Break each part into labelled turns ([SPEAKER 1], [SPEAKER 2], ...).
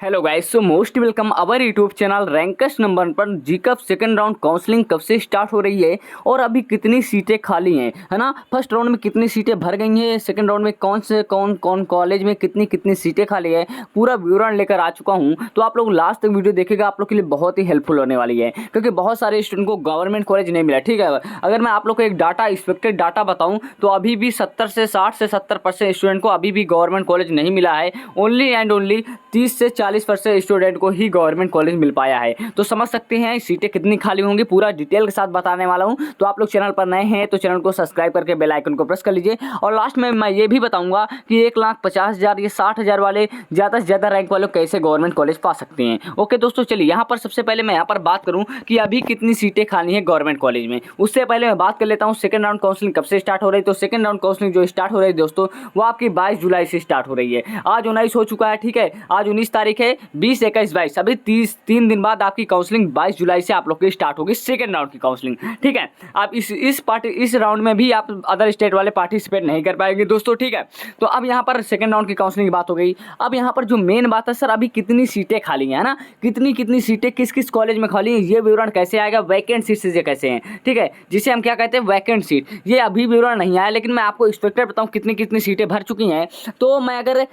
[SPEAKER 1] Hello guys, so most welcome our YouTube channel rankers number पर जीकअप second round counselling कब से start हो रही है और अभी कितनी सीटें खाली हैं, है ना। फर्स्ट राउंड में कितनी सीटें भर गई हैं, सेकंड राउंड में कौन कौन कॉलेज में कितनी कितनी सीटें खाली है, पूरा विवरण लेकर आ चुका हूं। तो आप लोग लास्ट तक वीडियो देखिएगा, आप लोग के लिए बहुत ही हेल्पफुल होने वाली है क्योंकि बहुत सारे स्टूडेंट को गवर्नमेंट कॉलेज नहीं मिला। ठीक है, अगर मैं आप लोग को एक डाटा एक्सपेक्टेड डाटा बताऊँ तो अभी भी 60 से 70% स्टूडेंट को अभी भी गवर्नमेंट कॉलेज नहीं मिला है। ओनली एंड ओनली 30 से 40% स्टूडेंट को ही गवर्नमेंट कॉलेज मिल पाया है। तो समझ सकते हैं सीटें कितनी खाली होंगी, पूरा डिटेल के साथ बताने वाला हूं। तो आप लोग चैनल पर नए हैं तो चैनल को सब्सक्राइब करके बेल आइकन को प्रेस कर लीजिए। और लास्ट में मैं ये भी बताऊंगा कि 1,50,000 या 60,000 वाले ज़्यादा से ज़्यादा रैंक वाले कैसे गवर्नमेंट कॉलेज पा सकते हैं। ओके दोस्तों, चलिए यहाँ पर सबसे पहले मैं यहाँ पर बात करूँ कि अभी कितनी सीटें खाली हैं गवर्नमेंट कॉलेज में। उससे पहले मैं बात कर लेता हूँ सेकंड राउंड काउंसलिंग कब से स्टार्ट हो रही है। तो सेकंड राउंड काउंसलिंग जो स्टार्ट हो रही है दोस्तों, वो आपकी 22 जुलाई से स्टार्ट हो रही है। आज 19 हो चुका है, ठीक है, आज 19 तारीख है, 20, 21, 22 अभी 3 दिन बाद आपकी काउंसलिंग 22 जुलाई से आप लोग की स्टार्ट होगी सेकंड राउंड की काउंसलिंग। ठीक है, आप इस राउंड में भी आप अदर स्टेट वाले पार्टिसिपेट नहीं कर पाएंगे दोस्तों। ठीक है, तो अब यहाँ पर सेकंड राउंड की काउंसलिंग की बात हो गई। अब यहाँ पर जो मेन बात है सर, अभी कितनी सीटें खाली हैं, है ना, कितनी सीटें किस किस कॉलेज में खाली हैं, ये विवरण कैसे आएगा, वैकेंट सीट से कैसे हैं। ठीक है, जिसे हम क्या कहते हैं वैकेंट सीट, ये अभी विवरण नहीं आया, लेकिन मैं आपको एक्सपेक्टेड बताऊँ कितनी सीटें भर चुकी हैं। तो मैं अगर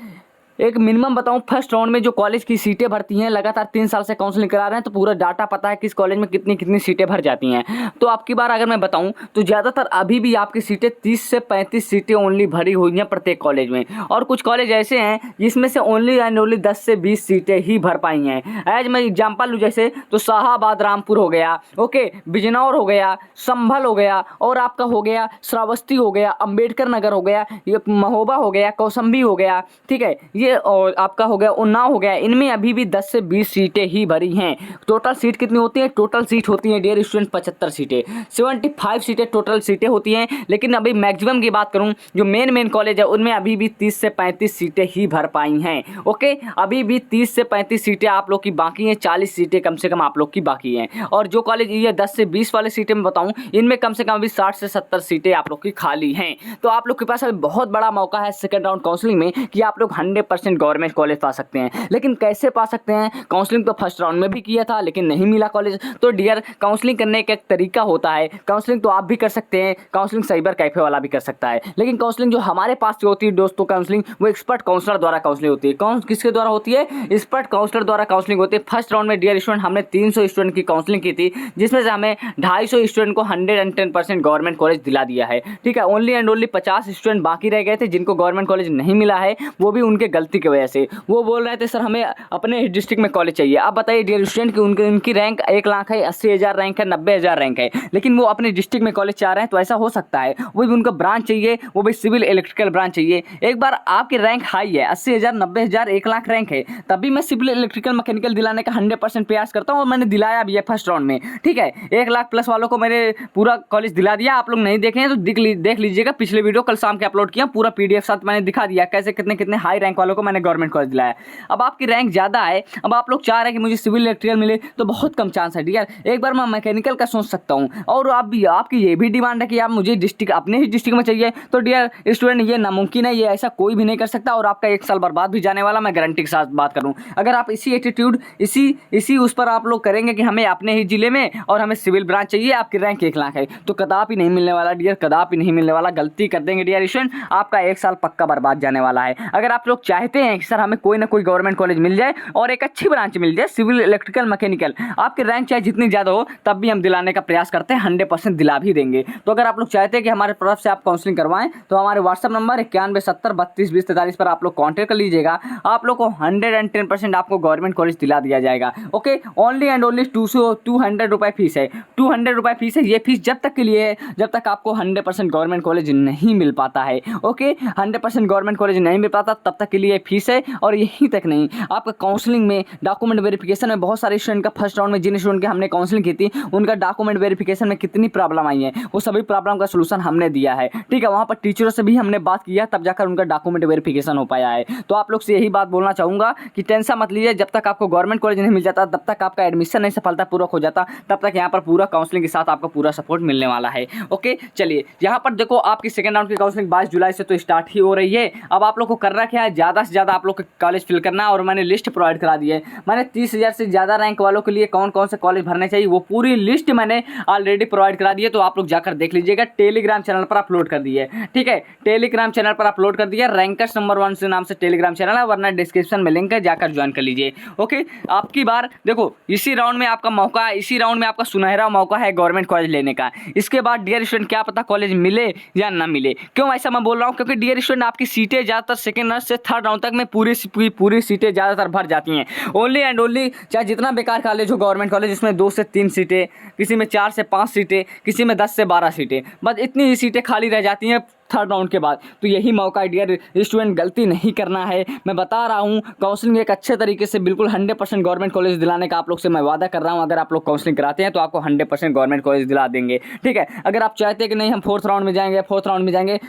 [SPEAKER 1] एक मिनिमम बताऊं, फर्स्ट राउंड में जो कॉलेज की सीटें भरती हैं, लगातार 3 साल से काउंसलिंग करा रहे हैं तो पूरा डाटा पता है किस कॉलेज में कितनी सीटें भर जाती हैं। तो आपकी बार अगर मैं बताऊं तो ज़्यादातर अभी भी आपकी सीटें 30 से 35 सीटें ओनली भरी हुई हैं प्रत्येक कॉलेज में। और कुछ कॉलेज ऐसे हैं जिसमें से ओनली एंड ओनली 10 से 20 सीटें ही भर पाई हैं। एज मैं एग्जाम्पल लूँ जैसे, तो शाहाबाद रामपुर हो गया, ओके, बिजनौर हो गया, संभल हो गया, और आपका हो गया श्रावस्ती हो गया, अम्बेडकर नगर हो गया, ये महोबा हो गया, कौसम्बी हो गया। ठीक है, और आपका हो गया उन्नाव हो गया। इनमें अभी भी 10 से 20 सीटें ही भरी हैं। टोटल सीट कितनी होती है? टोटल सीट होती है डियर स्टूडेंट 75 सीटें, 75 सीटें टोटल सीटें होती हैं। लेकिन अभी मैक्सिमम की बात करूं, जो मेन कॉलेज है उनमें अभी भी 30 से 35 सीटें ही भर पाई हैं। ओके, अभी भी 30 से 35 सीटें आप लोग की बाकी हैं, 40 सीटें कम से कम आप लोग की बाकी हैं। और जो कॉलेज ये 10 से 20 वाले सीटें में बताऊं, इनमें कम से कम अभी 60 से 70 सीटें आप लोग की खाली हैं। तो आप लोग के पास अभी बहुत बड़ा मौका है सेकंड राउंड काउंसलिंग में कि आप लोग 100% गवर्नमेंट कॉलेज पा सकते हैं। लेकिन कैसे पा सकते हैं? काउंसलिंग तो फर्स्ट राउंड में भी किया था लेकिन नहीं मिला कॉलेज। तो डियर, काउंसलिंग करने का एक तरीका होता है। काउंसलिंग तो आप भी कर सकते हैं, काउंसलिंग साइबर कैफे वाला भी कर सकता है। लेकिन काउंसलिंग जो हमारे पास जो होती है दोस्तों, काउंसलिंग वो एक्सपर्ट काउंसलर द्वारा काउंसलिंग होती है। कौन किसके द्वारा होती है? एक्सपर्ट काउंसलर द्वारा काउंसलिंग होती है। फर्स्ट राउंड में डियर स्टूडेंट हमने 300 स्टूडेंट की काउंसलिंग की थी, जिसमें से हमें 250 स्टूडेंट को 110% गवर्नमेंट कॉलेज दिला दिया है। ठीक है, ओनली एंड ओनली 50 स्टूडेंट बाकी रह गए थे जिनको गवर्नमेंट कॉलेज नहीं मिला है, वो भी उनके गलती की वजह से। वो बोल रहे थे सर हमें अपने डिस्ट्रिक्ट में कॉलेज चाहिए। आप बताइए डियर स्टूडेंट कि उनकी रैंक 1 लाख है, 80,000 रैंक है, 90,000 रैंक है, लेकिन वो अपने डिस्ट्रिक्ट में कॉलेज चाह रहे हैं। तो ऐसा हो सकता है, वो भी उनको ब्रांच चाहिए, वो भी सिविल इलेक्ट्रिकल ब्रांच चाहिए। एक बार आपकी रैंक हाई है, 80,000, 90,000, 1 लाख रैंक है, तभी मैं सिविल इलेक्ट्रिकल मैकेनिकल दिलाने का 100% प्रयास करता हूँ और मैंने दिलाया भी है फर्स्ट राउंड में। ठीक है, 1 लाख प्लस वालों को मैंने पूरा कॉलेज दिला दिया। आप लोग नहीं देखे हैं तो देख लीजिएगा, पिछले वीडियो कल शाम के अपलोड किया, पूरा PDF साथ मैंने दिखा दिया कैसे कितने हाई रैंक वालों को मैंने गवर्नमेंट कॉलेज दिलाया। अब आपकी रैंक ज़्यादा है, अब आप लोग चाह रहे हैं कि मुझे सिविल इलेक्ट्रिकल मिले, तो बहुत कम चांस है डियर। एक बार मैं मैकेनिकल का सोच सकता हूँ, और आपकी ये भी डिमांड है कि आप मुझे डिस्ट्रिक्ट अपने ही डिस्ट्रिक्ट में चाहिए। तो डियर स्टूडेंट, ये नामुमकिन है, ये ऐसा कोई भी नहीं कर सकता और आपका 1 साल बर्बाद भी जाने वाला, मैं गारंटी के साथ बात करूँ। अगर आप इसी एटीट्यूड इसी उस पर आप लोग करेंगे कि हमें अपने ही जिले में और हमें सिविल ब्रांच चाहिए, आपकी रैंक 1 लाख है, तो कदापि नहीं मिलने वाला डियर, कदापि नहीं मिलने वाला। गलती कर देंगे डियर स्टूडेंट, आपका 1 साल पक्का बर्बाद जाने वाला है। अगर आप लोग चाहते हैं कि सर हमें कोई ना कोई गवर्नमेंट कॉलेज मिल जाए और एक अच्छी ब्रांच मिल जाए, सिविल इलेक्ट्रिकल मैकेनिकल, आपकी रैंक चाहे जितनी ज़्यादा हो तब भी हम दिलाने का प्रयास करते हैं, 100% दिला भी देंगे। तो अगर आप लोग चाहते हैं कि हमारे तरफ से आप काउंसलिंग करवाएं तो हमारे व्हाट्सअप नंबर 9170322043 पर आप लोग कॉन्टैक्ट कर लीजिएगा। आप लोग को 110% आपको गवर्नमेंट कॉलेज दिला दिया जाएगा। ओके, ओनली एंड ओनली 200 रुपये फीस है, 200 रुपये फीस है। ये फीस जब तक के लिए है जब तक आपको 100% गवर्नमेंट कॉलेज नहीं मिल पाता है। ओके, 100% गवर्नमेंट कॉलेज नहीं मिल पाता तब तक के लिए फीस है। और यहीं तक नहीं, आपका काउंसलिंग में डॉक्यूमेंट वेरिफिकेशन में बहुत सारे स्टूडेंट का फर्स्ट राउंड में जिन स्टूडेंट की हमने काउंसलिंग की थी उनका डॉक्यूमेंट वेरिफिकेशन में कितनी प्रॉब्लम आई है, वो सभी प्रॉब्लम का सलूशन हमने दिया है। ठीक है, वहाँ पर टीचरों से भी हमने बात किया, तब जाकर उनका डॉक्यूमेंट वेरिफिकेशन हो पाया है। तो आप लोग से यही बात बोलना चाहूँगा कि टेंशन मत लीजिए, जब तक आपको गवर्नमेंट कॉलेज नहीं मिल जाता तब तक आपका एडमिशन नहीं सफलतापूर्वक हो जाता, तब तक यहाँ पर पूरा काउंसलिंग के साथ आपको पूरा सपोर्ट मिलने वाला है। ओके, चलिए यहाँ पर देखो, आपकी सेकंड राउंड की काउंसलिंग 22 जुलाई से तो स्टार्ट ही हो रही है। अब आप लोग को करना क्या है, ज़्यादा ज़्यादा से ज़्यादा आप लोग को कॉलेज फिल करना है और मैंने लिस्ट प्रोवाइड करा दी है। मैंने 30,000 से ज़्यादा रैंक वालों के लिए कौन कौन से कॉलेज भरने चाहिए वो पूरी लिस्ट मैंने ऑलरेडी प्रोवाइड करा दी है, तो आप लोग जाकर देख लीजिएगा। टेलीग्राम चैनल पर अपलोड कर दी है, ठीक है, टेलीग्राम चैनल पर अपलोड कर दिया। रैंकर्स नंबर 1 से नाम से टेलीग्राम चैनल है, वरना डिस्क्रिप्शन में लिंक है, जाकर ज्वाइन कर लीजिए। ओके, आपकी बार देखो इसी राउंड में आपका मौका है, इसी राउंड में आपका सुनहरा मौका है गवर्नमेंट कॉलेज लेने का। इसके बाद डियर स्टूडेंट क्या पता कॉलेज मिले या ना मिले। क्यों ऐसा मैं बोल रहा हूँ, क्योंकि डियर स्टूडेंट आपकी सीटें ज़्यादातर सेकंड राउंड से थर्ड राउंड तक में पूरी सीटें ज़्यादातर भर जाती हैं। ओनली एंड ओनली चाहे जितना बेकार कॉलेज हो गवर्नमेंट कॉलेज, उसमें 2 से 3 सीटें, किसी में 4 से 5 सीटें, किसी में 10 से 12 सीटें, बस इतनी ही सीटें खाली रह जाती हैं थर्ड राउंड के बाद। तो यही मौका है डियर स्टूडेंट, गलती नहीं करना है। मैं बता रहा हूँ काउंसलिंग एक अच्छे तरीके से बिल्कुल 100% गवर्नमेंट कॉलेज दिलाने का आप लोग से मैं वादा कर रहा हूँ। अगर आप लोग काउंसलिंग कराते हैं तो आपको 100% गवर्नमेंट कॉलेज दिला देंगे, ठीक है। अगर आप चाहते हैं कि नहीं हम फोर्थ राउंड में जाएंगे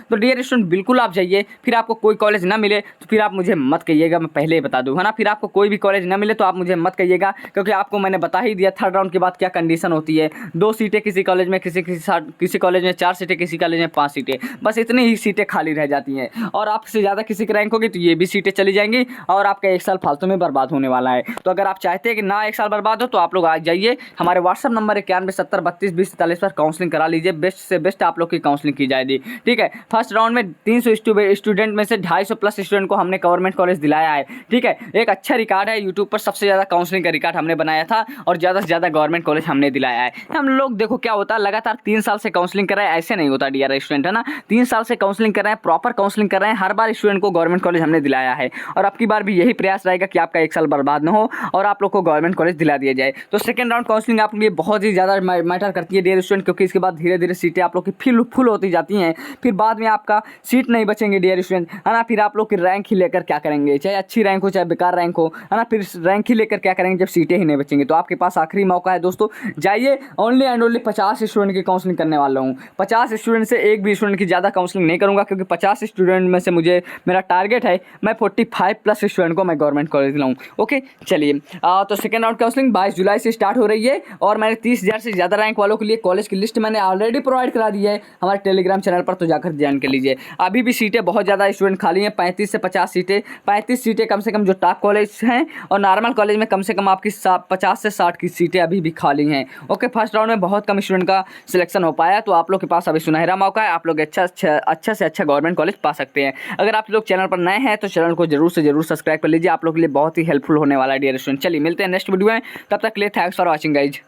[SPEAKER 1] तो डियर स्टूडेंट बिल्कुल आप जाइए। फिर आपको कोई कॉलेज ना मिले तो फिर आप मुझे मत कहिएगा, मैं पहले ही बता दूँ, है ना। फिर आपको कोई भी कॉलेज ना मिले तो आप मुझे मत कहिएगा, क्योंकि आपको मैंने बता ही दिया थर्ड राउंड के बाद क्या कंडीशन होती है। 2 सीटें किसी कॉलेज में, किसी कॉलेज में 4 सीटें, किसी कॉलेज में 5 सीटें, बस इतनी ही सीटें खाली रह जाती हैं। और आपसे ज़्यादा किसी की रैंक होगी तो ये भी सीटें चली जाएंगी और आपका 1 साल फालतू में बर्बाद होने वाला है। तो अगर आप चाहते हैं कि ना 1 साल बर्बाद हो तो आप लोग आ जाइए, हमारे व्हाट्सअप नंबर 9170322043 पर काउंसलिंग करा लीजिए। बेस्ट से बेस्ट आप लोग की काउंसलिंग की जाएगी, ठीक है। फर्स्ट राउंड में 300 स्टूडेंट में से 250 प्लस स्टूडेंट को हमने गवर्नमेंट कॉलेज दिलाया है, ठीक है। एक अच्छा रिकॉर्ड है, यूट्यूब पर सबसे ज़्यादा काउंसलिंग का रिकॉर्ड हमने बनाया था और ज़्यादा से ज़्यादा गवर्नमेंट कॉलेज हमने दिलाया है। हम लोग देखो क्या होता है, लगातार 3 साल से काउंसलिंग कर रहे हैं, ऐसे नहीं होता डियर स्टूडेंट, है ना। 3 साल से काउंसलिंग कर रहे हैं, प्रॉपर काउंसलिंग कर रहे हैं, हर बार स्टूडेंट को गवर्नमेंट कॉलेज हमने दिलाया है। और अब की बार भी यही प्रयास रहेगा कि आपका 1 साल बर्बाद ना हो और आप लोग को गवर्नमेंट कॉलेज दिला दिया जाए। तो सेकंड राउंड काउंसलिंग आपके लिए बहुत ही ज़्यादा मैटर करती है डियर स्टूडेंट, क्योंकि इसके बाद धीरे धीरे सीटें आप लोग की फुल होती जाती हैं। फिर बाद में आपका सीट नहीं बचेंगे डियर स्टूडेंट, है ना। फिर आप लोग की रैंक ही लेकर क्या करेंगे, चाहे अच्छी रैंक हो चाहे बेकार रैंक हो, है ना। फिर रैंक ही लेकर क्या करेंगे जब सीटें ही नहीं बचेंगी। तो आपके पास आखिरी मौका है दोस्तों, जाइए। ओनली एंड ओनली 50 स्टूडेंट की काउंसलिंग करने वाला हूँ। 50 स्टूडेंट से एक भी स्टूडेंट की ज़्यादा काउंसलिंग नहीं करूँगा, क्योंकि 50 स्टूडेंट में से मुझे मेरा टारगेट है मैं 45 प्लस स्टूडेंट को मैं गवर्नमेंट कॉलेज दिलाऊँ। ओके, चलिए। तो सेकेंड राउंड काउंसलिंग 22 जुलाई से स्टार्ट हो रही है और मैंने 30,000 से ज़्यादा रैंक वालों के लिए कॉलेज की लिस्ट मैंने ऑलरेडी प्रोवाइड करा दी है हमारे टेलीग्राम चैनल पर, तो जाकर ज्वाइन कर लीजिए। अभी भी सीटें बहुत ज़्यादा स्टूडेंट खाली हैं, 35 से 50 सीटें। 35 सीटें कम से कम जो टॉप कॉलेज हैं, और नॉर्मल कॉलेज में कम से कम आपकी 50 से 60 की सीटें अभी भी खाली हैं। ओके, फर्स्ट राउंड में बहुत कम स्टूडेंट का सिलेक्शन हो पाया, तो आप लोग के पास अभी सुनहरा मौका है, आप लोग अच्छा से अच्छा गवर्नमेंट कॉलेज पा सकते हैं। अगर आप लोग चैनल पर नए हैं तो चैनल को जरूर से जरूर सब्सक्राइब कर लीजिए, आप लोग के लिए बहुत ही हेल्पफुल होने वाला है डियर स्टूडेंट। चलिए मिलते हैं नेक्स्ट वीडियो में, तब तक के लिए थैंक्स फॉर वॉचिंग गाइज।